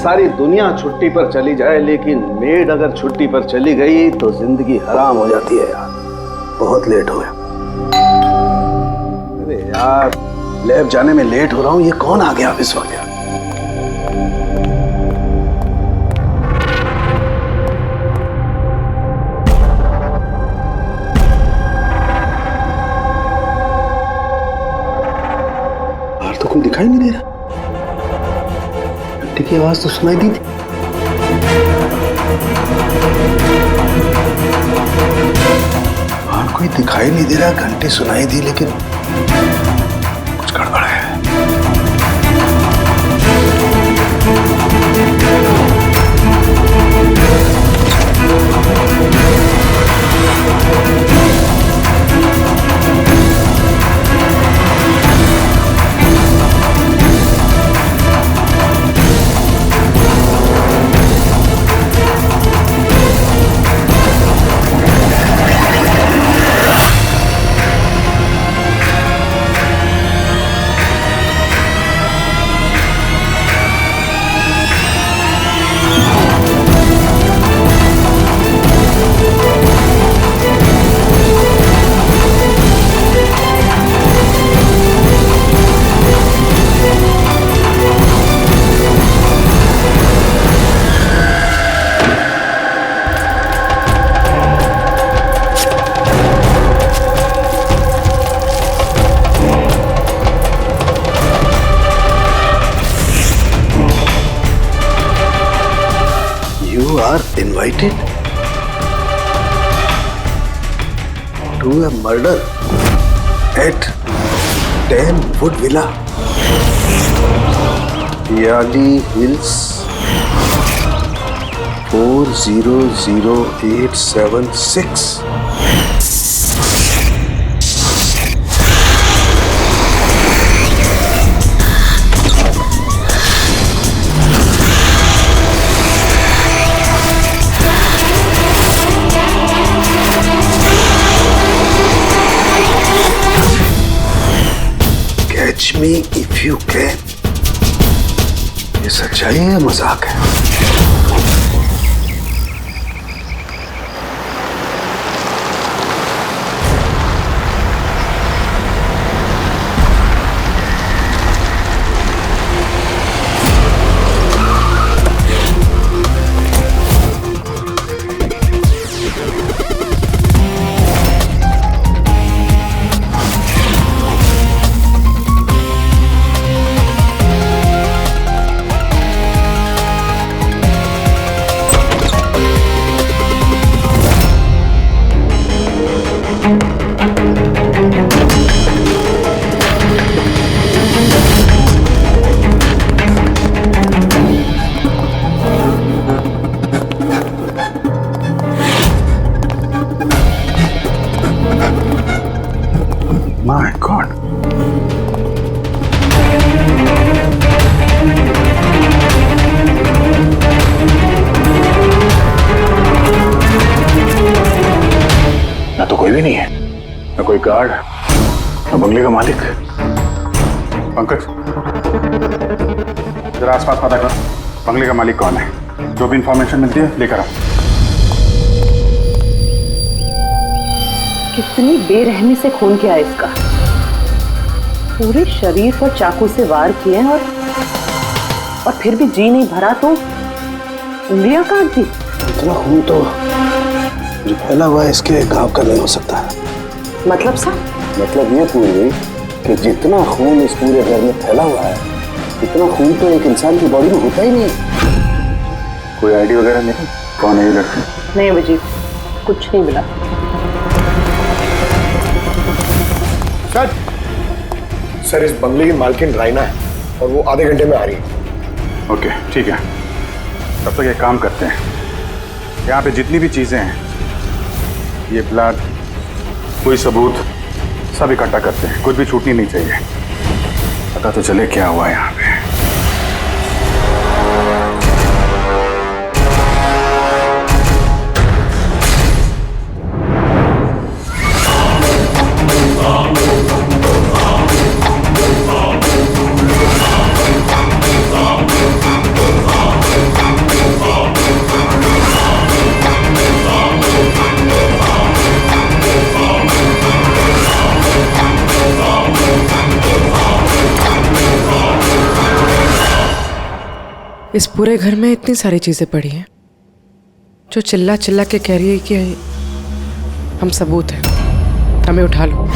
सारी दुनिया छुट्टी पर चली जाए, लेकिन मेड अगर छुट्टी पर चली गई तो जिंदगी हराम हो जाती है यार। बहुत लेट हो गया। अरे यार, लैब जाने में लेट हो रहा हूँ। ये कौन आ गया इस वक्त यार? बाहर तो कोई दिखाई नहीं दे रहा। घंटी की आवाज तो सुनाई दी थी। बाहर कोई दिखाई नहीं दे रहा, घंटी सुनाई दी, लेकिन कुछ गड़बड़ है। You are invited to a murder at 10 Wood Villa, Yali Hills, 400876. Catch me if you can. ये सच्चाई है या मजाक है? My God. ना तो कोई भी नहीं है, ना कोई गार्ड, ना बंगले का मालिक। पंकज, जरा आसपास पता कर, बंगले का मालिक कौन है? जो भी इंफॉर्मेशन मिलती है लेकर आओ। कितनी बेरहमी से खून किया है इसका। पूरे शरीर पर चाकू से वार किए और फिर भी जी नहीं भरा तो उंगलियां काट दी। इतना खून तो जो फैला हुआ है इसके गांव का नहीं हो सकता है। मतलब सा? मतलब ये पूरी कि जितना खून इस पूरे घर में फैला हुआ है, इतना खून तो एक इंसान की बॉडी में होता ही नहीं। कोई आईडी वगैरह नहीं? कौन है ये लड़की? नहीं अभिजीत, कुछ नहीं मिला। सर, इस बंगले की मालकिन राइना है और वो आधे घंटे में आ रही है। ओके, ठीक है। तब तक एक काम करते हैं, यहाँ पे जितनी भी चीज़ें हैं, ये ब्लड, कोई सबूत, सब इकट्ठा करते हैं। कुछ भी छूटनी नहीं चाहिए। पता तो चले क्या हुआ यहाँ पे। इस पूरे घर में इतनी सारी चीजें पड़ी हैं जो चिल्ला चिल्ला के कह रही है कि हम सबूत हैं, हमें उठा लो।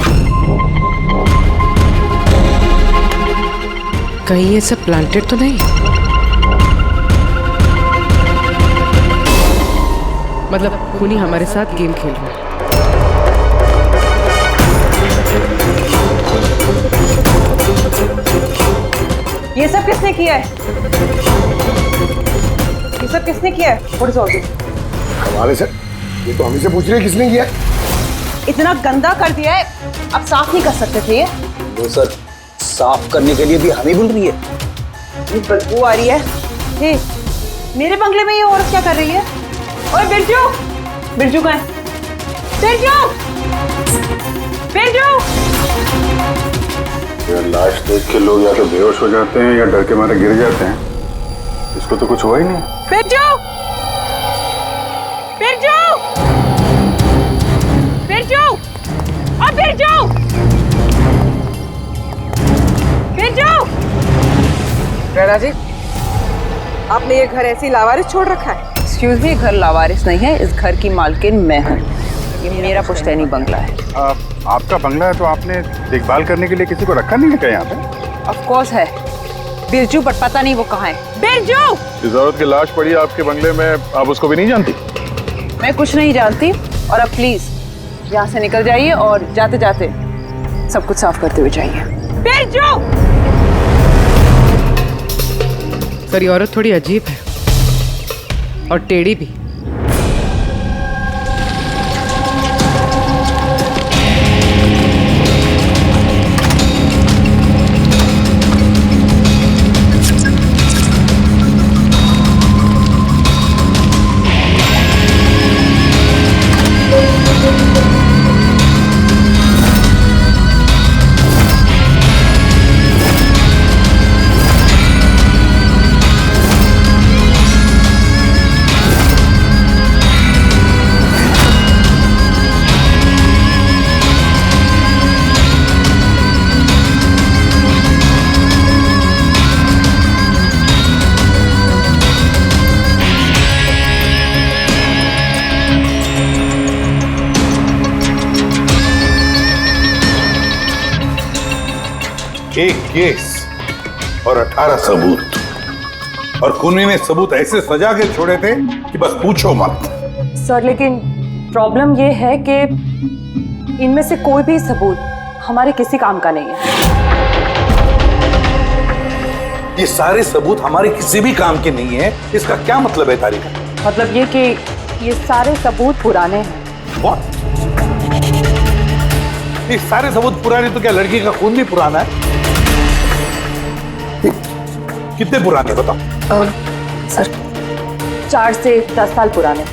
कहीं ये सब प्लांटेड तो नहीं? मतलब खूनी हमारे साथ गेम खेल रहा है। ये सब किसने किया है? ये सब किसने किया है? What is all this? कमाल है सर, ये तो हम ही से पूछ रहे हैं किसने किया है। इतना गंदा कर दिया है, अब साफ नहीं कर सकते थे ये? वो सर साफ करने के लिए भी हमें बोल रही है। ये बदबू आ रही है। हे, मेरे बंगले में ये औरत क्या कर रही है? ओए बिरजू, बिरजू कहाँ है? बिरजू, बिरजू। यार लाश देख के लोग या तो बेहोश हो जाते हैं या डर के मारे गिर जाते हैं। इसको तो कुछ हुआ ही नहीं। बिरजू, बिरजू, बिरजू, और बिरजू, बिरजू। राणा जी, आपने ये घर ऐसे ही लावारिस छोड़ रखा है? एक्सक्यूज मी, घर लावारिस नहीं है, इस घर की मालकिन मैं हूँ। ये मेरा पुश्तैनी बंगला है। आपका बंगला है तो आपने देखभाल करने के लिए किसी को रखा नहीं है क्या यहाँ पे? ऑफ कोर्स है बिरजू, बट पता नहीं वो कहाँ है। बिरजू! इस औरत की लाश पड़ी है आपके बंगले में, आप उसको भी नहीं जानती? मैं कुछ नहीं जानती, और अब प्लीज यहाँ से निकल जाइए और जाते जाते सब कुछ साफ करते हुए जाइए। बिरजू! सर ये औरत थोड़ी अजीब है और टेढ़ी भी। एक केस और 18 सबूत, और खूनी ने सबूत ऐसे सजा के छोड़े थे कि बस पूछो मत। सर लेकिन प्रॉब्लम ये है कि इनमें से कोई भी सबूत हमारे किसी काम का नहीं है। ये सारे सबूत हमारे किसी भी काम के नहीं है, इसका क्या मतलब है तारिका? मतलब ये कि ये सारे सबूत पुराने हैं। What? ये सारे सबूत पुराने तो क्या लड़की का खून भी पुराना है? कितने पुराने बताओ? सर 4 से 10 साल पुराने।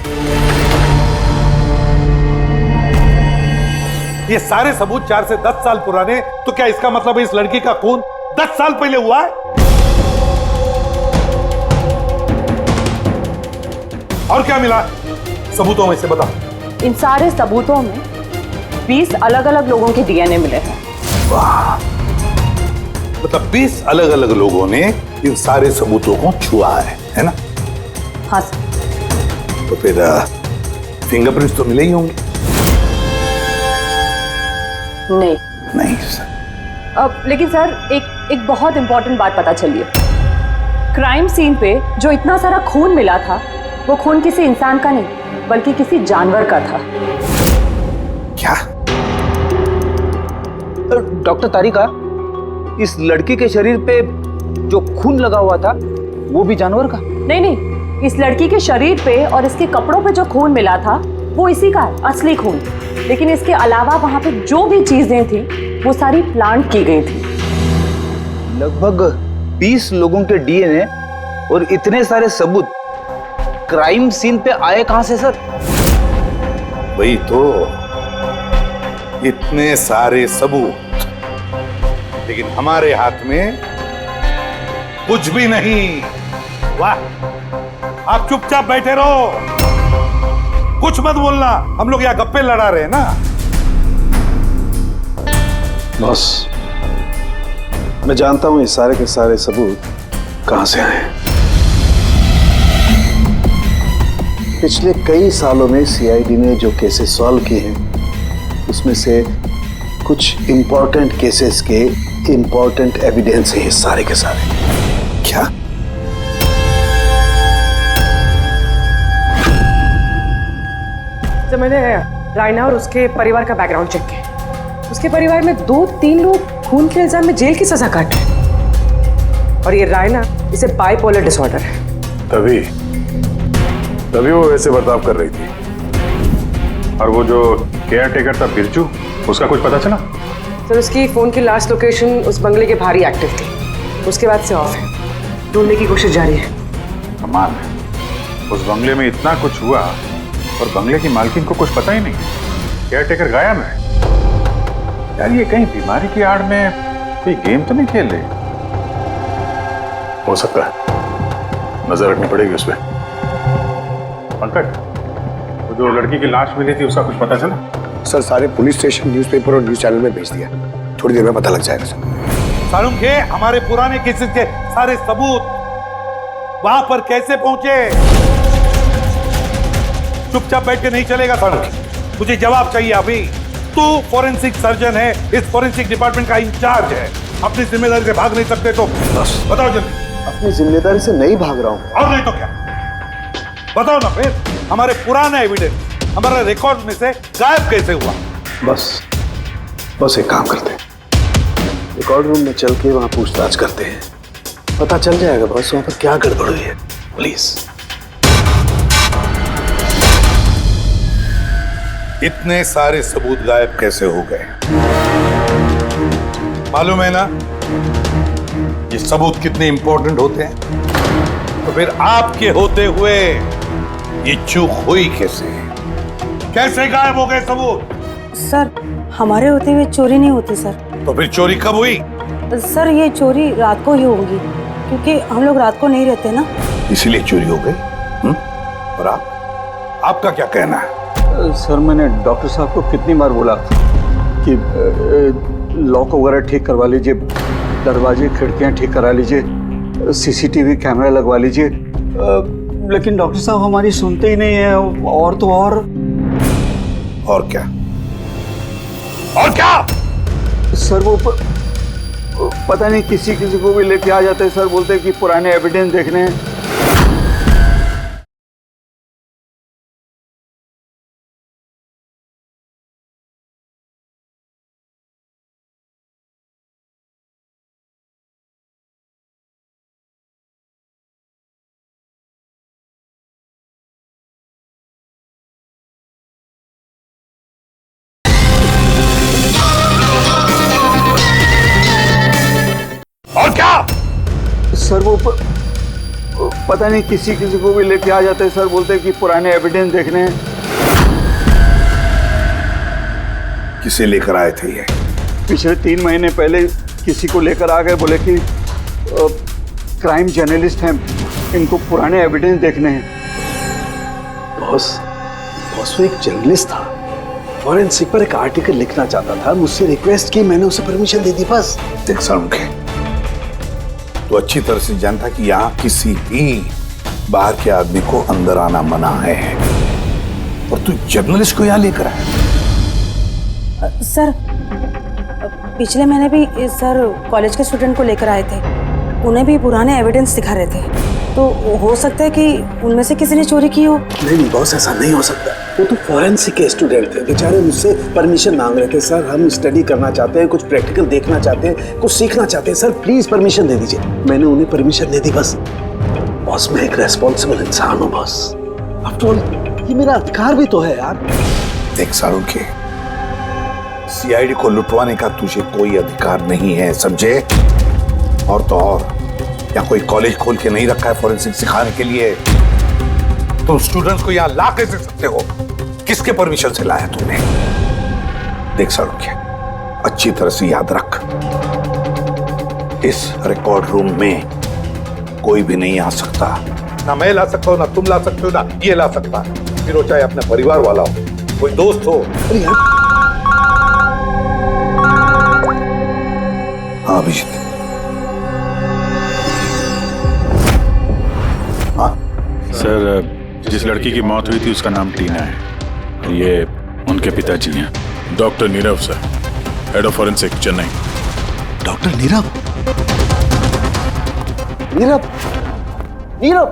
ये सारे सबूत 4 से 10 साल पुराने, तो क्या इसका मतलब है इस लड़की का खून 10 साल पहले हुआ है? और क्या मिला सबूतों में से बताओ? इन सारे सबूतों में 20 अलग अलग लोगों के डीएनए मिले हैं। वाह, मतलब 20 अलग अलग लोगों ने इन सारे सबूतों को छुआ है ना? हाँ सर। तो फिर फिंगरप्रिंट्स तो मिले ही होंगे? नहीं। नहीं सर। लेकिन सर एक बहुत इंपॉर्टेंट बात पता चली है। क्राइम सीन पे जो इतना सारा खून मिला था, वो खून किसी इंसान का नहीं बल्कि किसी जानवर का था। क्या? डॉक्टर तारिका, इस लड़की के शरीर पे जो खून लगा हुआ था वो भी जानवर का? नहीं, इस लड़की के शरीर पे और इसके कपड़ों पे जो खून मिला था वो इसी का है, असली खून। लेकिन इसके अलावा वहां पे जो भी चीजें थी वो सारी प्लांट की गई थी। लगभग 20 लोगों के डीएनए और इतने सारे सबूत क्राइम सीन पे आए कहां से सर? वही तो, इतने सारे सबूत, लेकिन हमारे हाथ में कुछ भी नहीं। वाह, आप चुपचाप बैठे रहो, कुछ मत बोलना, हम लोग यहाँ गप्पे लड़ा रहे हैं ना। बॉस, मैं जानता हूं ये सारे के सारे सबूत कहां से आए। पिछले कई सालों में सीआईडी ने जो केसेस सॉल्व किए हैं उसमें से कुछ इंपॉर्टेंट केसेस के इंपॉर्टेंट एविडेंस है ये सारे के सारे। क्या? जब मैंने रायना और उसके परिवार का बैकग्राउंड चेक किया, उसके परिवार में 2-3 लोग खून के इल्जाम में जेल की सजा काटे और ये रायना इसे बाइपोलर डिसऑर्डर है। तभी वो वैसे बर्ताव कर रही थी। और वो जो केयर टेकर था बिरजू, उसका कुछ पता चला? सर उसकी फोन की लास्ट लोकेशन उस बंगले के बाहर ही एक्टिव थी, उसके बाद से ऑफ है। ढूंढने की कोशिश जारी है। कमाल है, उस बंगले में इतना कुछ हुआ और बंगले की मालकिन को कुछ पता ही नहीं। केयर टेकर गायब है। यार ये कहीं बीमारी की आड़ में कोई गेम तो नहीं खेल रहे? हो सकता है, नजर रखनी पड़ेगी उस पर। पंकज, वो जो लड़की की लाश मिली थी उसका कुछ पता चला? सर सारे पुलिस स्टेशन, न्यूज़पेपर और न्यूज़ चैनल में भेज दिया, थोड़ी देर में पता लग जाएगा सर। सारुण के हमारे पुराने केसेस के सारे सबूत वहां पर कैसे पहुंचे? चुपचाप बैठ के नहीं चलेगा सारुण, मुझे जवाब चाहिए अभी। तू फॉरेंसिक सर्जन है, इस फॉरेंसिक डिपार्टमेंट का इंचार्ज है, अपनी जिम्मेदारी से भाग नहीं सकते तो बस बताओ जल्दी। अपनी जिम्मेदारी से नहीं भाग रहा हूं। और नहीं तो क्या? बताओ ना फिर, हमारे पुराना एविडेंस हमारे रिकॉर्ड में से गायब कैसे हुआ? बस एक काम करते हैं, रिकॉर्ड रूम में चल के वहां पूछताछ करते हैं, पता चल जाएगा बस वहां पर क्या गड़बड़ हुई है। प्लीज। इतने सारे सबूत गायब कैसे हो गए? मालूम है ना ये सबूत कितने इंपॉर्टेंट होते हैं? तो फिर आपके होते हुए ये चूक हुई कैसे? कैसे गायब हो गए सबूत? सर हमारे होते हुए चोरी नहीं होती सर। तो फिर चोरी कब हुई? सर ये चोरी रात को ही होगी, क्योंकि हम लोग रात को नहीं रहते ना, इसीलिए चोरी हो गई। और आपका क्या कहना है? सर मैंने डॉक्टर साहब को कितनी बार बोला कि लॉक वगैरह ठीक करवा लीजिए, दरवाजे खिड़कियां ठीक करा लीजिए, सीसीटीवी कैमरा लगवा लीजिए, लेकिन डॉक्टर साहब हमारी सुनते ही नहीं है। और तो और क्या? और क्या? सर वो पता नहीं किसी को भी लेके आ जाते हैं सर, बोलते हैं कि पुराने एविडेंस देखने हैं। और क्या? सर वो पता नहीं किसी को भी लेके आ जाते हैं सर, बोलते हैं कि पुराने एविडेंस देखने हैं। किसे लेकर आए थे ये? पिछले 3 महीने पहले किसी को लेकर आ गए, बोले कि क्राइम जर्नलिस्ट हैं, इनको पुराने एविडेंस देखने हैं। बॉस वो एक जर्नलिस्ट था, फॉरेंसिक पर एक आर्टिकल लिखना चाहता था, मुझसे रिक्वेस्ट की, मैंने उसे परमिशन दे दी बस। देख सारुण के, तो अच्छी तरह से जानता कि यहाँ किसी भी बाहर के आदमी को अंदर आना मना है, और तू जर्नलिस्ट को यहाँ लेकर आया। सर पिछले महीने भी सर कॉलेज के स्टूडेंट को लेकर आए थे, उन्हें भी पुराने एविडेंस दिखा रहे थे, तो हो सकता है कि उनमें से किसी ने चोरी की हो। नहीं बॉस, ऐसा नहीं हो सकता। वो तो फॉरेंसिक के स्टूडेंट थे, बेचारे मुझसे परमिशन मांग रहे थे, सर हम स्टडी करना चाहते हैं, कुछ प्रैक्टिकल देखना चाहते हैं, कुछ सीखना चाहते हैं, सर प्लीज परमिशन दे दीजिए। मैंने उन्हें परमिशन दे दी बस। बॉस मैं एक रेस्पॉन्सिबल इंसान हूँ बॉस, आफ्टर ऑल ये मेरा अधिकार भी तो है यार। देख सारुण के, सीआईडी को लुटवाने का तुझे कोई अधिकार नहीं है, समझे? और तो और या कोई कॉलेज खोल के नहीं रखा है फॉरेंसिक सिखाने के लिए, तुम स्टूडेंट्स को यहाँ ला कैसे सकते हो? किसके परमिशन से लाया तुमने? देख सारुण, अच्छी तरह से याद रख, इस रिकॉर्ड रूम में कोई भी नहीं आ सकता, ना मैं ला सकता हूँ, ना तुम ला सकते हो, ना ये ला सकता, फिर वो चाहे अपने परिवार वाला हो, कोई दोस्त हो। अरे यार, हाँ अभिजीत, सर जिस लड़की की मौत हुई थी उसका नाम टीना है। ये उनके पिताजी हैं, doctor Nirav sir, head of forensic, Chennai. Doctor Nirav? Nirav? Nirav?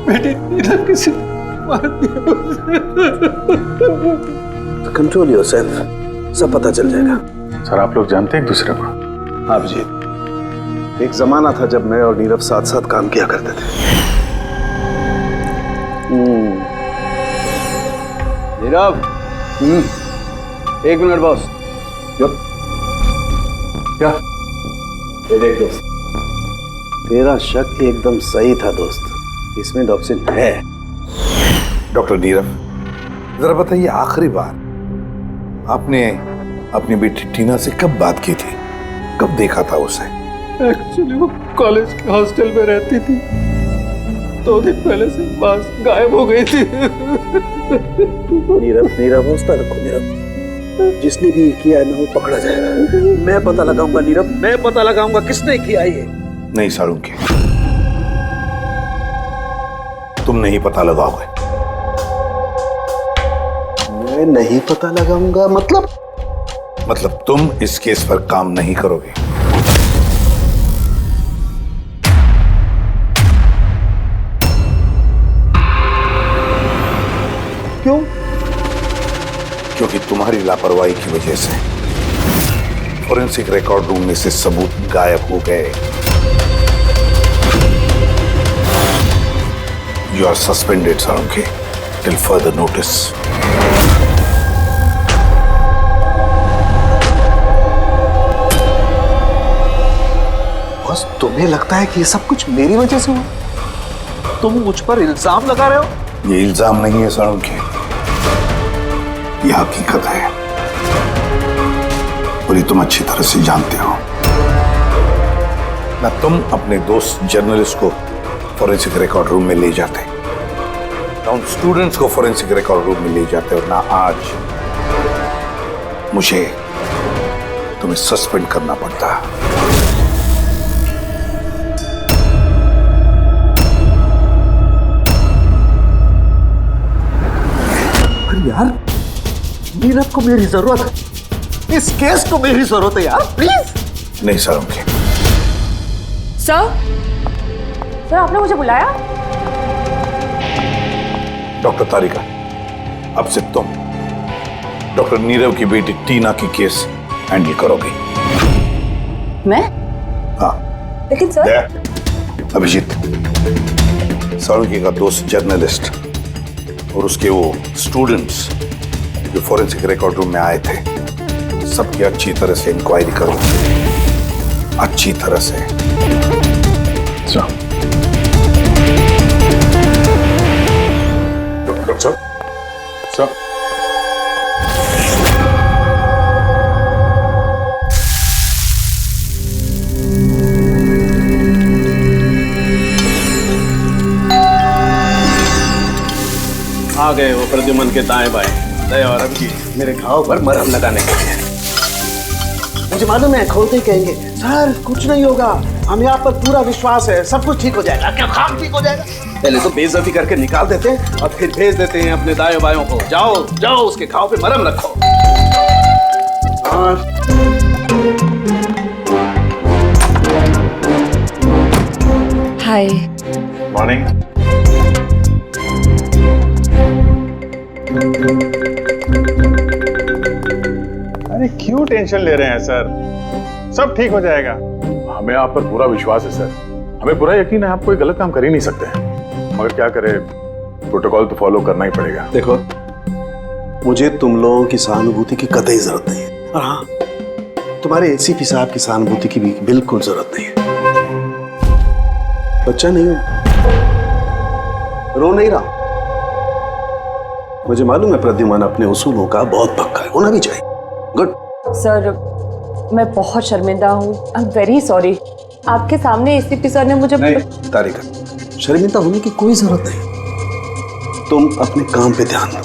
बेटे नीरव किसी मार दिया। कंट्रोल योरसेल्फ, सब पता चल जाएगा। सर आप लोग जानते हैं एक दूसरे को? हाँ जी, एक जमाना था जब मैं और नीरव साथ साथ काम किया करते थे। नीरव, एक मिनट बॉस। क्या? ये देख दोस्त, तेरा शक एकदम सही था दोस्त, इसमें टॉक्सिन है। डॉक्टर नीरव, जरा बताइए आखिरी बार आपने अपनी बेटी टीना से कब बात की थी, कब देखा था उसे? एक्चुअली वो कॉलेज के हॉस्टल में रहती थी, 2 दिन पहले से बस गायब हो गई थी। नीरव, नीरव हौसला रखो नीरव, जिसने भी किया है ना वो पकड़ा जाएगा। मैं पता लगाऊंगा नीरव, मैं पता लगाऊंगा किसने किया ये। नहीं साळुंखे, तुम नहीं पता लगाओगे। मैं नहीं पता लगाऊंगा मतलब तुम इस केस पर काम नहीं करोगे। क्यों? क्योंकि तुम्हारी लापरवाही की वजह से फोरेंसिक रिकॉर्ड रूम में से सबूत गायब हो गए। You are suspended Salunkhe till further notice. बस तुम्हें लगता है कि ये सब कुछ मेरी वजह से हुआ? तुम मुझ पर इल्जाम लगा रहे हो? ये इल्जाम नहीं है साळुंखे, ये हकीकत है और ये तुम अच्छी तरह से जानते हो ना। तुम अपने दोस्त जर्नलिस्ट को फोरेंसिक रिकॉर्ड रूम में ले जाते, ना उन स्टूडेंट्स को फोरेंसिक रिकॉर्ड रूम में ले जाते, और ना आज मुझे तुम्हें सस्पेंड करना पड़ता। यार, नीरव को मेरी जरूरत है, इस केस को मेरी जरूरत है यार, प्लीज। नहीं साळुंखे। सर आपने मुझे बुलाया? डॉक्टर तारिका, अब से तुम डॉक्टर नीरव की बेटी टीना की केस हैंडल करोगे। मैं? हाँ। लेकिन सर। अभिजीत, साळुंखे का दोस्त जर्नलिस्ट और उसके वो स्टूडेंट्स जो फोरेंसिक रिकॉर्ड रूम में आए थे, सबकी अच्छी तरह से इंक्वायरी करो, अच्छी तरह से। डॉक्टर साहब, साहब आ गए वो प्रद्युमन के दाएं बाएं, दया और अभिजीत मेरे घाव पर मरहम लगाने के लिए। मुझे मालूम है खोलते ही कहेंगे सर कुछ नहीं होगा, हम यहाँ पर पूरा विश्वास है, सब कुछ ठीक हो जाएगा। क्या काम ठीक हो जाएगा? पहले तो बेइज्जती करके निकाल देते हैं और फिर भेज देते हैं अपने दाएं बायों को, जाओ जाओ उसके घाव पे मरहम रखो। हाय। मॉर्निंग। अरे क्यों टेंशन ले रहे हैं सर, सब ठीक हो जाएगा। हमें आप पर पूरा विश्वास है सर, हमें पूरा यकीन है आप कोई गलत काम कर ही नहीं सकते, मगर क्या करें, प्रोटोकॉल तो फॉलो करना ही पड़ेगा। देखो, मुझे तुम लोगों की सहानुभूति की कतई जरूरत नहीं है, और हाँ, तुम्हारे एसीपी साहब की सहानुभूति की भी बिल्कुल जरूरत नहीं है। बच्चा नहीं हूं, रो नहीं रहा। मुझे मालूम है प्रद्युमन अपने उसूलों का बहुत पक्का है, होना भी चाहिए। गुड। सर मैं बहुत शर्मिंदा हूँ, आई एम वेरी सॉरी। आपके सामने एसीपी सर ने मुझे नहीं तारिका, शर्मिंदा होने की कोई जरूरत नहीं। तुम अपने काम पे ध्यान दो,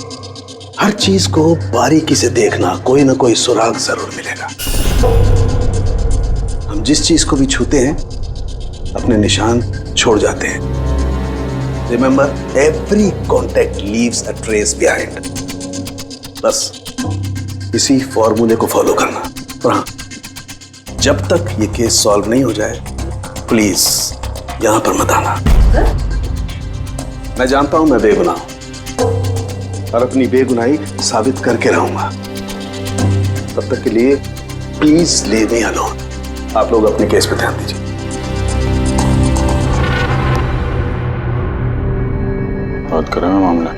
हर चीज को बारीकी से देखना, कोई ना कोई सुराग जरूर मिलेगा। हम जिस चीज को भी छूते हैं अपने निशान छोड़ जाते हैं। Remember, every contact leaves a trace behind. बस इसी फॉर्मूले को फॉलो करना। और हाँ, जब तक ये केस सॉल्व नहीं हो जाए प्लीज यहां पर मत आना। मैं जानता हूं मैं बेगुनाह हूं और अपनी बेगुनाही साबित करके रहूंगा। तब तक के लिए प्लीज लीव मी अलोन। आप लोग अपने केस पे ध्यान दीजिए। बहुत गर्म है मामला।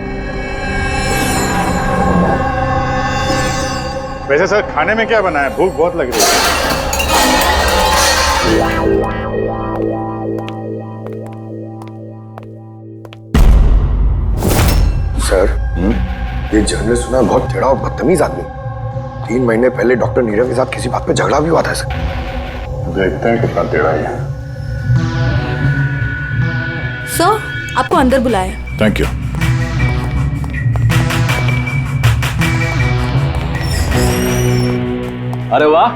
वैसे सर खाने में क्या बना है? भूख बहुत लग रही है। सर, ये जर्नल सुना, बहुत टेढ़ा और बदतमीज आदमी। 3 महीने पहले डॉक्टर नीरव के साथ किसी बात पे झगड़ा भी हुआ था सर। देखते हैं कितना टेढ़ा है। सर, आपको अंदर बुलाया। Thank you. अरे वाह,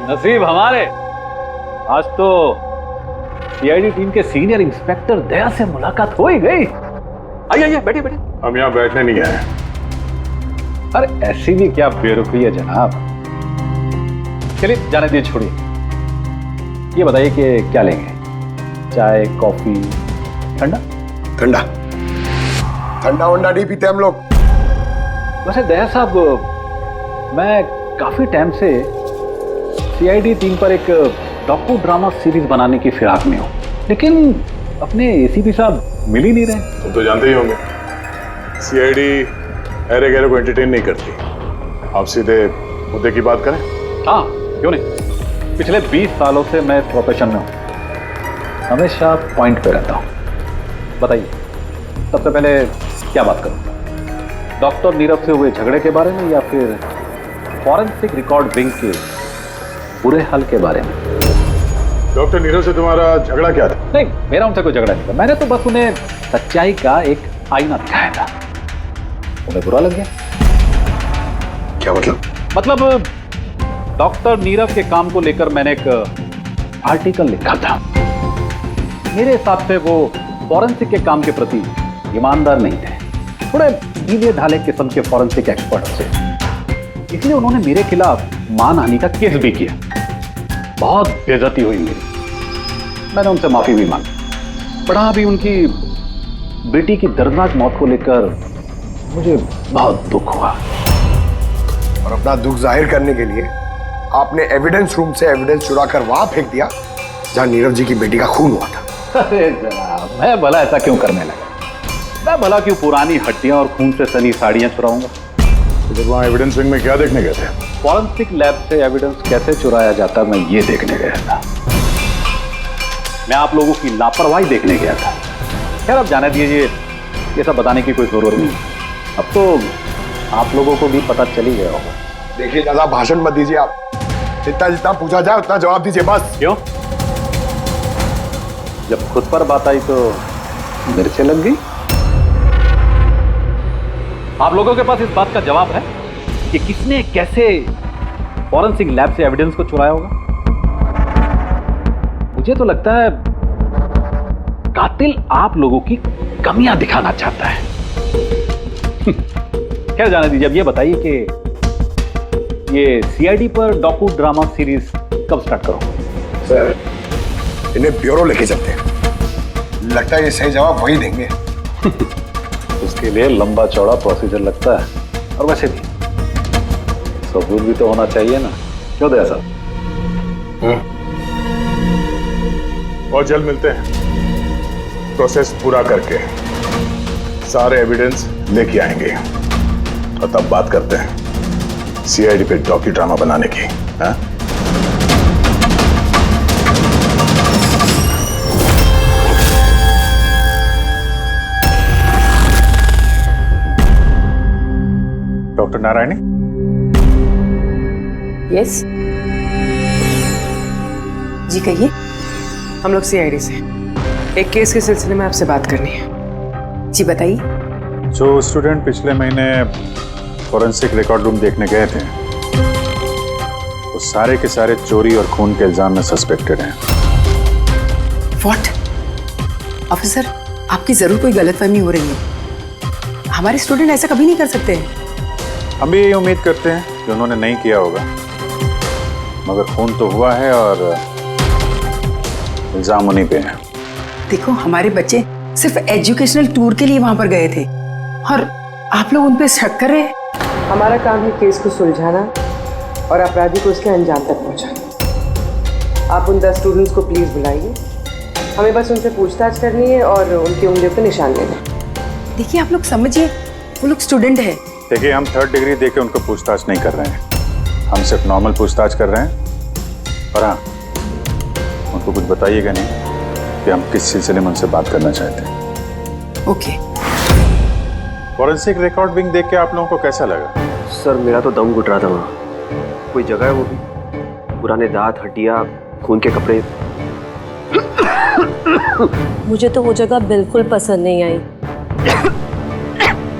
नसीब हमारे, आज तो सीआईडी टीम के सीनियर इंस्पेक्टर दया से मुलाकात हो ही गई। आइए बैठिए बैठिए। हम यहाँ बैठने नहीं आए। अरे ऐसी भी क्या बेरुखी है जनाब। चलिए जाने दीजिए, छोड़िए। ये बताइए कि क्या लेंगे? चाय, कॉफी, ठंडा? ठंडा ठंडा वंडा नहीं पीते हम लोग। वैसे दया साहब, मैं काफी टाइम से सीआईडी टीम पर एक डॉक्यू ड्रामा सीरीज बनाने की फिराक में हूँ, लेकिन अपने एसीपी साहब मिल ही नहीं रहे। तुम तो जानते ही होंगे, सीआईडी अरे गहरे को एंटरटेन नहीं करती। आप सीधे मुद्दे की बात करें। हाँ, क्यों नहीं। पिछले 20 सालों से मैं इस प्रोफेशन में हूँ, हमेशा पॉइंट पे रहता हूँ। बताइए, सबसे पहले क्या बात करूँ? डॉक्टर नीरव से हुए झगड़े के बारे में या फिर फॉरेंसिक रिकॉर्ड विंग के बुरे हाल के बारे में? डॉक्टर नीरव से तुम्हारा झगड़ा क्या था? नहीं, मेरा उनसे कोई झगड़ा नहीं था। मैंने तो बस उन्हें सच्चाई का एक आईना दिखाया था। उन्हें बुरा लग गया। क्या मतलब? मतलब डॉक्टर नीरव के काम को लेकर मैंने एक आर्टिकल लिखा था। मेरे हिसाब से वो फॉरेंसिक के काम के प्रति ईमानदार नहीं थे, थोड़े ढीले ढाले किस्म के फॉरेंसिक एक्सपर्ट थे। इसलिए उन्होंने मेरे खिलाफ मानहानि का केस भी किया। बहुत बेइज्जती हुई मेरी। मैंने उनसे माफी भी मांगी। पढ़ा भी उनकी बेटी की दर्दनाक मौत को लेकर मुझे बहुत दुख हुआ। और अपना दुख जाहिर करने के लिए आपने एविडेंस रूम से एविडेंस चुरा कर वहां फेंक दिया जहां नीरव जी की बेटी का खून हुआ था। अरे जनाब, मैं भला ऐसा क्यों करने लगा? मैं भला क्यों पुरानी हड्डियां और खून से सनी साड़ियां चुराऊंगा? तो जब वहाँ एविडेंस विंग में क्या देखने गए थे? फॉरेंसिक लैब से एविडेंस कैसे चुराया जाता, मैं ये देखने गया था। मैं आप लोगों की लापरवाही देखने गया था। खैर, अब जाने दीजिए, ये सब बताने की कोई जरूरत नहीं। अब तो आप लोगों को भी पता चल ही गया होगा। देखिए, ज्यादा भाषण मत दीजिए आप। जितना जितना पूछा जाए उतना जवाब दीजिए बस। क्यों? जब खुद पर बात आई तो मिर्चें लग गई। आप लोगों के पास इस बात का जवाब है कि किसने कैसे फॉरेंसिक लैब से एविडेंस को चुराया होगा? मुझे तो लगता है कातिल आप लोगों की कमियां दिखाना चाहता है। क्या जाने दीजिए। अब ये बताइए कि ये सीआईडी पर डॉक्यू ड्रामा सीरीज कब स्टार्ट करोगे? सर, इन्हें ब्यूरो लेके चलते हैं। लगता है ये सही जवाब वही देंगे। उसके लिए लंबा चौड़ा प्रोसीजर लगता है, और वैसे भी सबूत भी तो होना चाहिए ना, क्यों दया साहब? बहुत जल्द मिलते हैं। प्रोसेस पूरा करके सारे एविडेंस लेके आएंगे और तब बात करते हैं सीआईडी पे डॉक्यू ड्रामा बनाने की। हाँ? डॉक्टर नारायणी? यस जी कहिए। हम लोग सीआईडी से एक केस के सिलसिले में आपसे बात करनी है। जी बताइए। जो स्टूडेंट पिछले महीने फॉरेंसिक रिकॉर्ड रूम देखने गए थे, वो सारे के सारे चोरी और खून के इल्जाम में सस्पेक्टेड हैं। व्हाट? ऑफिसर, आपकी जरूर कोई गलतफहमी हो रही है। हमारे स्टूडेंट ऐसा कभी नहीं कर सकते हैं। हम भी यही उम्मीद करते हैं कि उन्होंने नहीं किया होगा, मगर खून तो हुआ है और इल्जाम उन्हीं पे है। देखो, हमारे बच्चे सिर्फ एजुकेशनल टूर के लिए वहां पर गए थे और आप लोग उन पे शक कर रहे हैं। हमारा काम है केस को सुलझाना और अपराधी को उसके अंजाम तक पहुंचाना। आप उन 10 स्टूडेंट्स को प्लीज बुलाइए, हमें बस उनसे पूछताछ करनी है और उनकी उंगलियों पे निशान लेना। देखिए, आप लोग समझिए, वो लोग स्टूडेंट है। देखिए, हम 3rd डिग्री देके उनको पूछताछ नहीं कर रहे हैं, हम सिर्फ नॉर्मल पूछताछ कर रहे हैं। और हाँ, उनको कुछ बताइएगा नहीं कि हम किस सिलसिले में उनसे बात करना चाहते हैं। ओके। फॉरेंसिक रिकॉर्डिंग देख के आप लोगों को कैसा लगा? सर, मेरा तो दम घुट रहा था वहाँ। कोई जगह है वो भी, पुराने दांत, हड्डियाँ, खून के कपड़े। मुझे तो वो जगह बिल्कुल पसंद नहीं आई।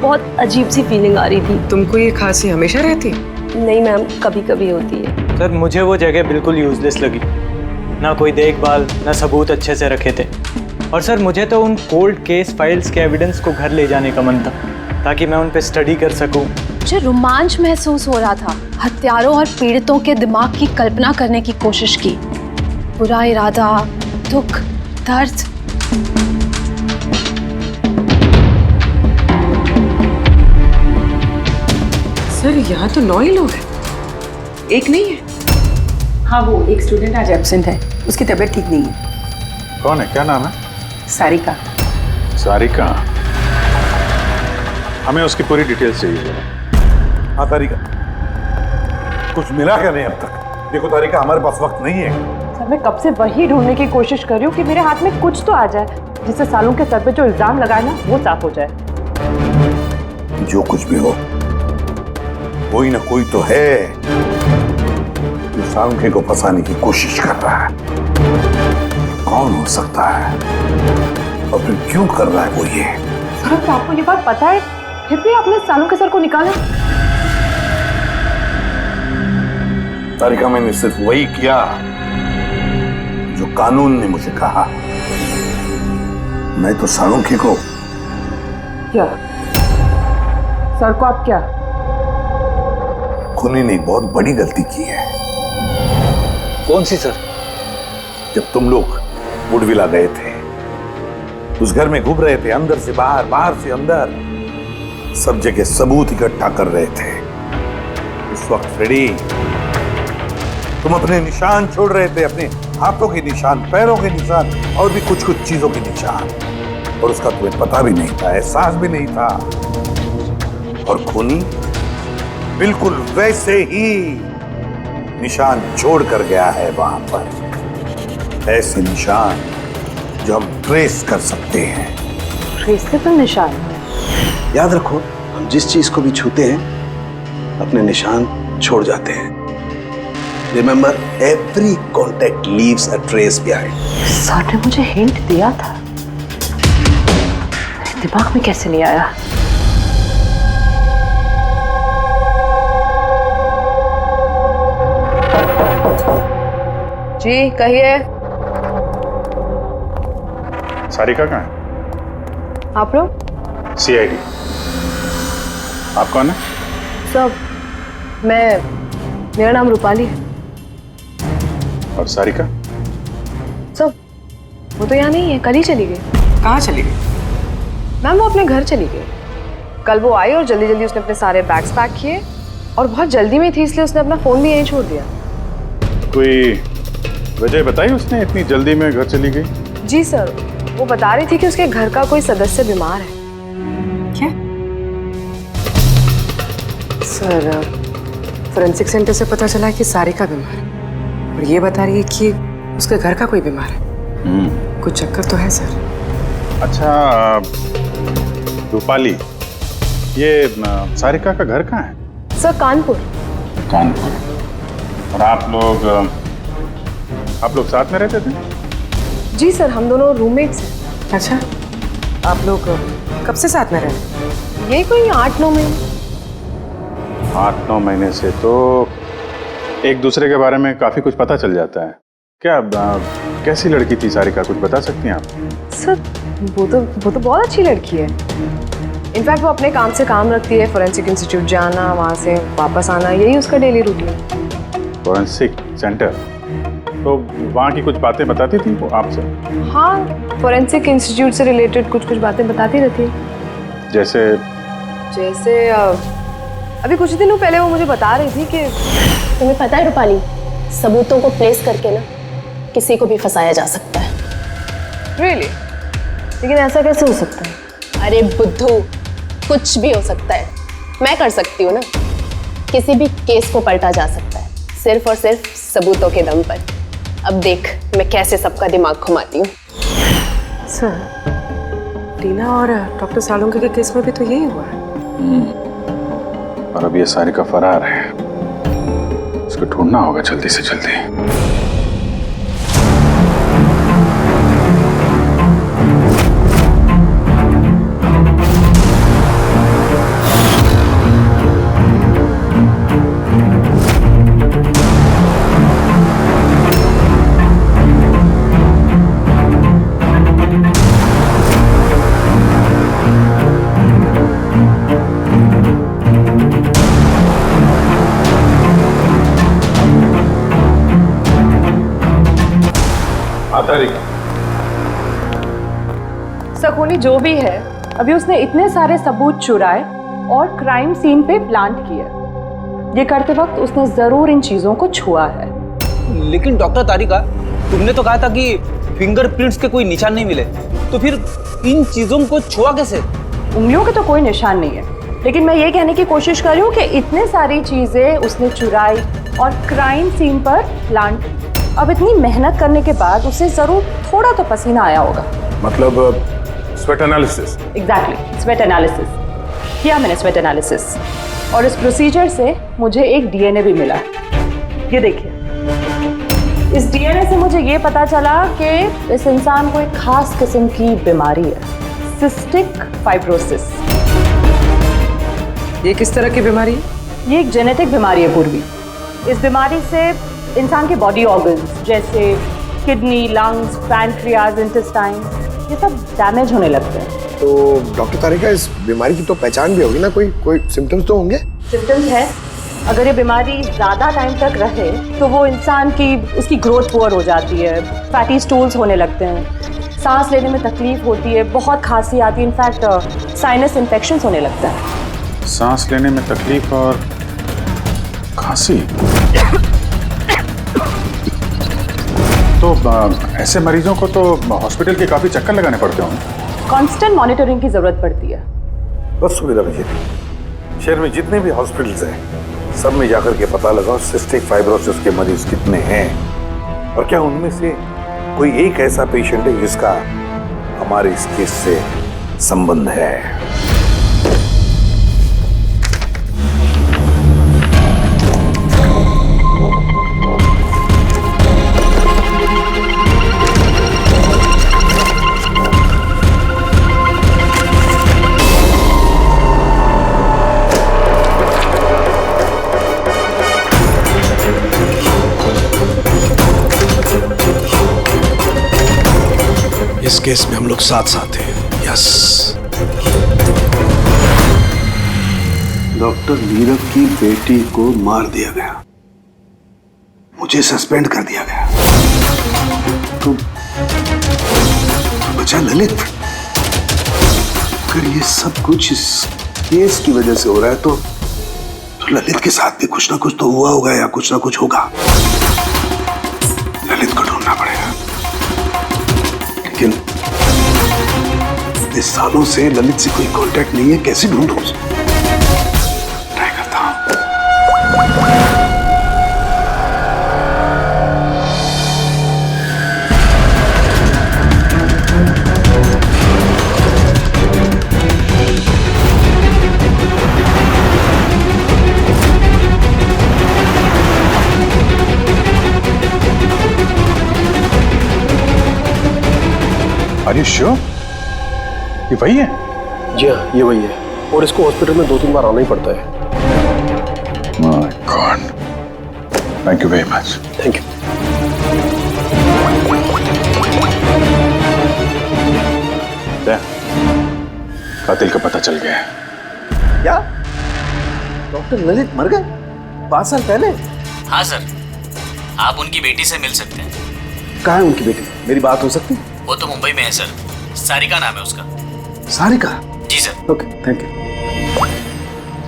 बहुत अजीब सी फीलिंग आ रही थी। तुमको ये खांसी हमेशा रहती? नहीं मैम, कभी कभी होती है। सर, मुझे वो जगह बिल्कुल यूजलेस लगी, ना कोई देखभाल, ना सबूत अच्छे से रखे थे। और सर, मुझे तो उन कोल्ड केस फाइल्स के एविडेंस को घर ले जाने का मन था ताकि मैं उन पे स्टडी कर सकूं। मुझे रोमांच महसूस हो रहा था। हत्यारों और पीड़ितों के दिमाग की कल्पना करने की कोशिश की। बुरा इरादा, दुख, दर्द। सर, यहाँ तो 9 ही लोग हैं, एक नहीं है। हाँ, वो एक स्टूडेंट आज एब्सेंट है, उसकी तबीयत ठीक नहीं है। कौन है, क्या नाम है? सारिका। सारिका, हमें उसकी पूरी डिटेल्स चाहिए। हाँ तारिका, कुछ मिला क्या नहीं अब तक? देखो तारिका, हमारे पास वक्त नहीं है। सर, मैं कब से वही ढूंढने की कोशिश कर रही हूँ कि मेरे हाथ में कुछ तो आ जाए जिससे सालों के सर पे जो इल्जाम लगाए ना वो साफ हो जाए। जो कुछ भी हो, कोई ना कोई तो है जो सालुंखे को फंसाने की कोशिश कर रहा है। कौन हो सकता है और फिर क्यों कर रहा है वो ये? सर, तो आपको ये बात पता है, फिर भी आपने सालों के सर को निकाला। तारिका, मैंने सिर्फ वही किया जो कानून ने मुझे कहा। मैं तो सालुंखे को क्या? सर को आप क्या? खूनी ने एक बहुत बड़ी गलती की है। कौन सी सर? जब तुम लोग वुडविला गए थे, उस घर में घूम रहे थे, अंदर से बाहर, बाहर से अंदर, सब जगह सबूत इकट्ठा कर रहे थे। उस वक्त फ्रेडी, तुम अपने निशान छोड़ रहे थे, अपने हाथों के निशान, पैरों के निशान और भी कुछ कुछ चीजों के निशान, और उसका तुम्हें पता भी नहीं था, एहसास भी नहीं था। और खूनी बिल्कुल वैसे ही निशान छोड़ कर गया है वहां पर। ऐसे निशान जो हम ट्रेस कर सकते हैं। ट्रेसेबल निशान? याद रखो, हम जिस चीज को भी छूते हैं अपने निशान छोड़ जाते हैं। Remember, every contact leaves a trace behind. Sir ने मुझे हिंट दिया था, मेरे दिमाग में कैसे नहीं आया? जी कहिए। सारिका कहाँ है? आप लोग? CID। आप कौन है? सब, मेरा नाम रूपाली है। और सारिका? सब, वो तो यहाँ नहीं है, कल ही चली गई। कहाँ चली गई? मैम, वो अपने घर चली गई। कल वो आई और जल्दी जल्दी उसने अपने सारे बैग्स पैक किए और बहुत जल्दी में थी, इसलिए उसने अपना फोन भी यहीं छोड़ दिया। कोई वजह बताई उसने इतनी जल्दी में घर चली गई? जी सर, वो बता रही थी कि उसके घर का कोई सदस्य बीमार है। क्या? सर, फोरेंसिक सेंटर से पता चला है कि सारिका बीमार है और ये बता रही है कि उसके घर का कोई बीमार है। कुछ चक्कर तो है सर। अच्छा रूपाली, ये सारिका का घर कहाँ है? सर, कानपुर। कानपुर। और आप लोग साथ में रहते थे? जी सर, हम दोनों रूममेट्स हैं। अच्छा, आप लोग कब से साथ में रहे हैं? ये कोई 8-9 महीने। 8-9 महीने से तो एक दूसरे के बारे में काफी कुछ पता चल जाता है क्या कैसी लड़की थी सारिका, कुछ बता सकती हैं आप? सर वो तो बहुत अच्छी लड़की है। इनफैक्ट वो अपने काम से काम रखती है, फोरेंसिक इंस्टीट्यूट जाना, वहाँ से वापस आना, यही उसका डेली रूटीन। फोरेंसिक सेंटर, तो वहाँ की कुछ बातें बताती थी वो आपसे? हाँ, फोरेंसिक इंस्टीट्यूट से रिलेटेड कुछ बातें बताती रहती है। जैसे अभी कुछ दिनों पहले वो मुझे बता रही थी कि तुम्हें पता है रूपाली, सबूतों को प्लेस करके ना किसी को भी फंसाया जा सकता है। रियली? लेकिन ऐसा कैसे हो सकता है? अरे बुद्धू, कुछ भी हो सकता है। मैं कर सकती हूँ ना, किसी भी केस को पलटा जा सकता है सिर्फ और सिर्फ सबूतों के दम पर। अब देख मैं कैसे सबका दिमाग घुमाती हूँ। सर, टीना और डॉक्टर सालुंके के केस में भी तो यही हुआ है। और अब ये सारिका फरार है, उसको ढूंढना होगा जल्दी से जल्दी। सकोनी जो भी है, अभी उसने इतने सारे सबूत चुराए और क्राइम सीन पे प्लांट किए। ये करते वक्त उसने जरूर इन चीजों को छुआ है। लेकिन डॉक्टर तारिका, तुमने तो कहा था कि फिंगरप्रिंट्स के कोई निशान नहीं मिले, तो फिर इन चीजों को छुआ कैसे? उंगलियों के तो कोई निशान नहीं है, लेकिन मैं ये कहने की कोशिश कर रही हूँ कि इतने सारी चीजें उसने चुराई और क्राइम सीन पर प्लांट की। अब इतनी मेहनत करने के बाद उसे जरूर थोड़ा तो पसीना आया होगा। मतलब sweat analysis? Exactly, sweat analysis किया मैंने, स्वेट एनालिसिस। और इस प्रोसीजर से मुझे एक डीएनए भी मिला। ये देखिए, इस डीएनए से मुझे ये पता चला कि इस इंसान को एक खास किस्म की बीमारी है, सिस्टिक फाइब्रोसिस। ये किस तरह की बीमारी है? ये एक जेनेटिक बीमारी है पूर्वी। इस बीमारी से इंसान के बॉडी ऑर्गन्स जैसे किडनी, लंग्स, पैंक्रियाज, इंटेस्टाइन, ये सब डैमेज होने लगते हैं। तो डॉक्टर तारिका, इस बीमारी की तो पहचान भी होगी ना, कोई सिम्टम्स तो होंगे? सिम्टम्स है। अगर ये बीमारी ज़्यादा टाइम तक रहे तो वो इंसान की उसकी ग्रोथ पुअर हो जाती है, फैटी स्टूल्स होने लगते हैं, सांस लेने में तकलीफ होती है, बहुत खांसी आती है, इनफैक्ट साइनस इन्फेक्शंस होने लगता है। सांस लेने में तकलीफ और खांसी? तो ऐसे मरीजों को तो हॉस्पिटल के काफी चक्कर लगाने पड़ते होंगे। कांस्टेंट मॉनिटरिंग की जरूरत पड़ती है। बस सुविधा भेजिए। शहर में जितने भी हॉस्पिटल्स हैं, सब में जाकर के पता लगाओ सिस्टिक फाइब्रोसिस के मरीज कितने हैं और क्या उनमें से कोई एक ऐसा पेशेंट है जिसका हमारे इस केस से संबंध है। इस केस में हम लोग साथ साथ हैं। यस। डॉक्टर नीरव की बेटी को मार दिया गया, मुझे सस्पेंड कर दिया गया, तो बचा ललित। अगर ये सब कुछ इस केस की वजह से हो रहा है तो ललित के साथ भी कुछ ना कुछ तो हुआ होगा या कुछ ना कुछ होगा। ललित को ढूंढना पड़ेगा, लेकिन इतने सालों से ललित से कोई कांटेक्ट नहीं है, कैसे ढूंढूं उसे? ट्राई करता हूं। Are you sure? ये वही है? जी हाँ, ये वही है, और इसको हॉस्पिटल में 2-3 बार आना ही पड़ता है। My God. Thank you very much. Thank you. कातिल का पता चल गया है। क्या डॉक्टर ललित मर गए 5 साल पहले? हाँ सर, आप उनकी बेटी से मिल सकते हैं। कहाँ है उनकी बेटी? मेरी बात हो सकती है? वो तो मुंबई में है सर, सारिका नाम है उसका। सारिका? जी sir. Okay, thank you.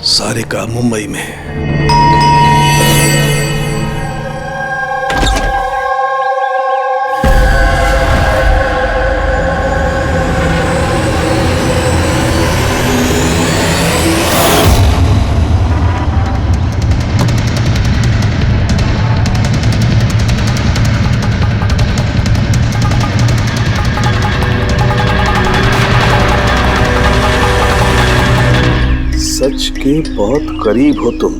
Sarika Mumbai में। सच के बहुत करीब हो तुम।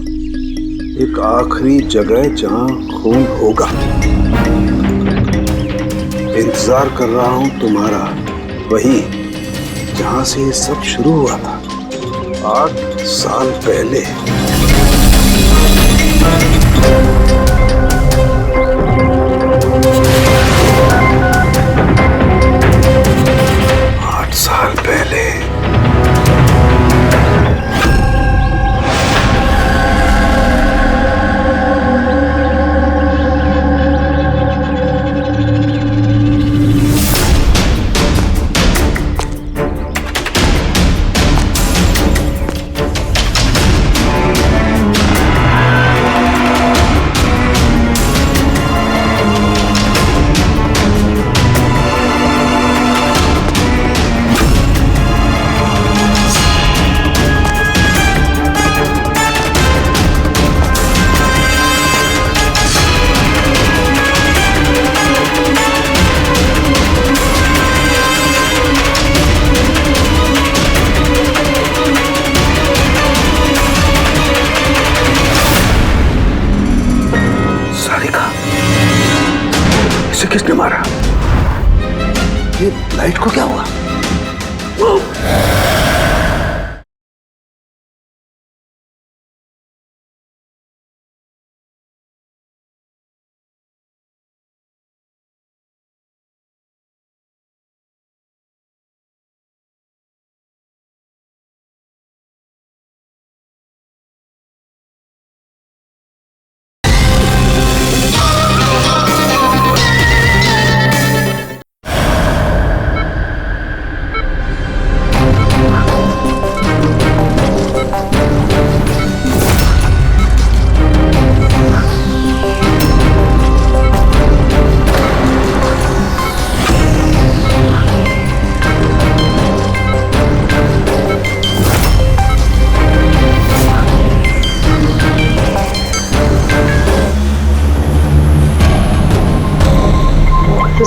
एक आखिरी जगह जहां खून होगा। इंतजार कर रहा हूं तुम्हारा, वही जहां से ये सब शुरू हुआ था 8 साल पहले। इसे किसने मारा? ये लाइट को क्या हुआ?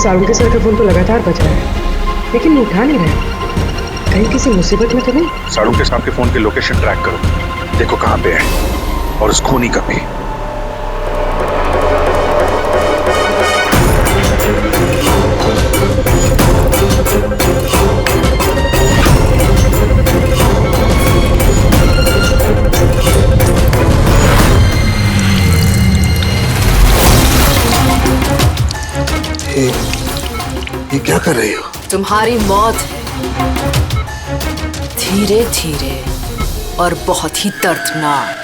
सारुण सर का फोन तो लगातार बज रहा है, लेकिन वो उठा नहीं रहे। कहीं किसी मुसीबत में तो नहीं? सारुण के साहब के फोन की लोकेशन ट्रैक करो, देखो कहाँ पे है और उस खूनी का भी। ये क्या कर रही हो? तुम्हारी मौत है, धीरे धीरे और बहुत ही दर्दनाक।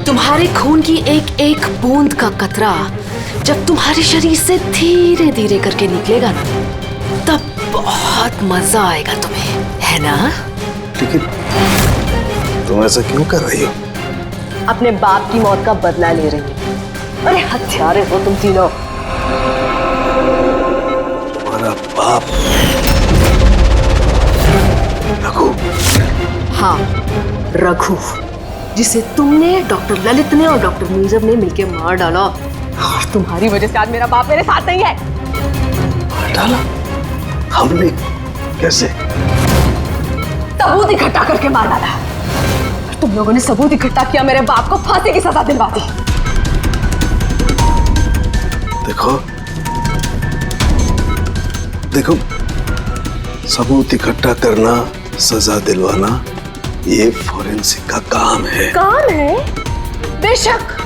तुम्हारे खून की एक एक बूंद का कतरा जब तुम्हारे शरीर से धीरे धीरे करके निकलेगा ना, तब बहुत मजा आएगा तुम्हें, है ना? लेकिन तुम ऐसा क्यों कर रही हो? अपने बाप की मौत का बदला ले रही हो। अरे हत्यारे हो तुम तीनों। तुम्हारा बाप रघु? हाँ, रघु, जिसे तुमने, डॉक्टर ललित ने और डॉक्टर नीरव ने मिलकर मार डाला। और तुम्हारी वजह से आज मेरा बाप मेरे साथ नहीं है। मार डाला? हमने? कैसे? सबूत इकट्ठा करके मार डाला। तुम लोगों ने सबूत इकट्ठा किया, मेरे बाप को फांसी की सजा दिलवा दी। देखो देखो, सबूत इकट्ठा करना, सजा दिलवाना, ये फोरेंसिक का काम है। काम है? बेशक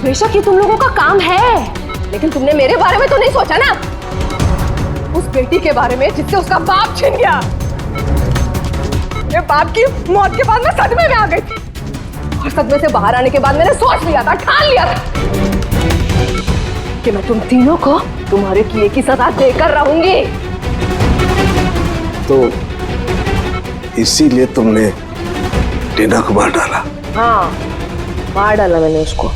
बेशक ये तुम लोगों का काम है, लेकिन तुमने मेरे बारे में तो नहीं सोचा ना, उस बेटी के बारे में जिससे उसका बाप छिन गया। मेरे बाप की मौत के बाद मैं सदमे में आ गई थी, और सदमे से बाहर आने के बाद मैंने सोच लिया था, ठान लिया था कि मैं तुम तीनों को तुम्हारे किए की सजा देकर रहूंगी। तो इसीलिए तुमने टीना को मार डाला? हाँ, मार डाला मैंने उसको,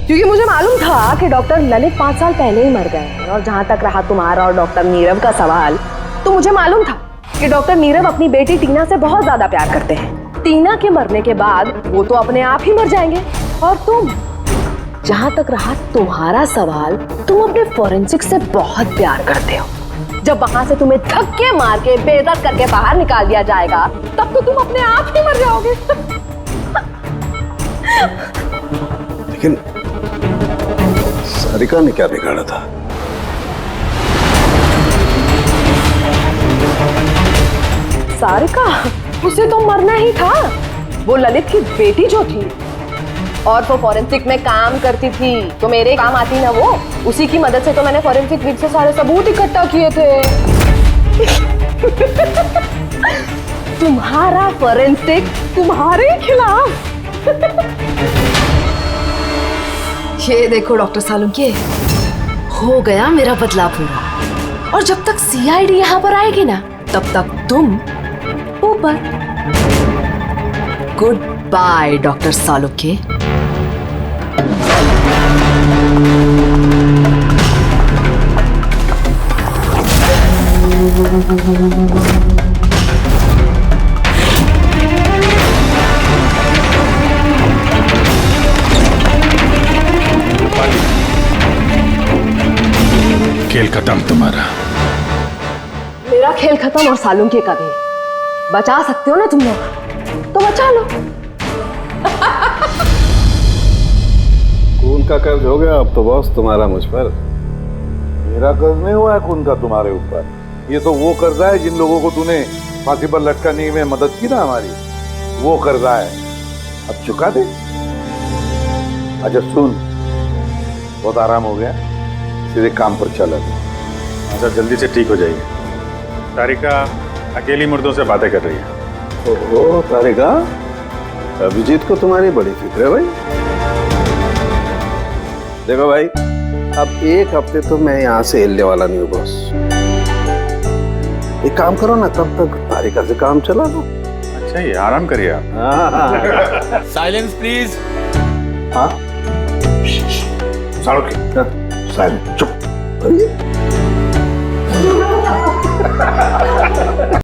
क्योंकि मुझे मालूम था कि डॉक्टर ललित 5 साल पहले ही मर गए हैं। और जहां तक रहा तुम्हारा और डॉक्टर नीरव का सवाल, तो मुझे मालूम था कि डॉक्टर नीरव अपनी बेटी टीना से बहुत ज्यादा प्यार करते हैं। टीना के मरने के बाद वो तो अपने आप ही मर जाएंगे। और तुम, जहां तक रहा तुम्हारा सवाल, तुम अपने फोरेंसिक से बहुत प्यार करते हो। जब वहां से तुम्हें धक्के मार के बेइज्जत करके बाहर निकाल दिया जाएगा, तब तो तुम अपने आप ही मर जाओगे। लेकिन सारिका ने क्या बिगाड़ा था? सारिका, उसे तो मरना ही था। वो ललित की बेटी जो थी, और वो फॉरेंसिक में काम करती थी, तो मेरे काम आती ना वो। उसी की मदद से तो मैंने फॉरेंसिक विंग से सारे सबूत इकट्ठा किए थे। तुम्हारा फॉरेंसिक तुम्हारे खिलाफ। ये देखो डॉक्टर सालुंके, हो गया मेरा बदला पूरा। और जब तक सीआईडी यहाँ पर आएगी ना, तब तक तुम ऊपर। Good by doctor Salunke. खेल खत्म तुम्हारा। मेरा खेल खत्म और सालुंके का भी। बचा सकते हो ना तुम लोग, तो बचा लो। खून का कर्ज हो गया अब तो बॉस तुम्हारा मुझ पर। मेरा कर्ज नहीं हुआ है खून का तुम्हारे ऊपर। ये तो वो कर्जा है जिन लोगों को तूने फांसी पर लटकाने में मदद की ना हमारी, वो कर्जा है। अब चुका दे। अच्छा सुन, बहुत आराम हो गया, सीधे काम पर चला। अच्छा जल्दी से ठीक हो जाइए। तारिका अकेली मुर्दों से बातें कर रही है। ओहो तारिका, अभिजीत को तुम्हारी बड़ी फिक्र है भाई। देखो भाई, अब एक हफ्ते तो मैं यहाँ से हिलने वाला नहीं हूँ बॉस। एक काम करो ना, तब तक तारिका से काम चला लो। अच्छा ये आराम करिए आप। Silence please. हाँ साइलेंस, चुप।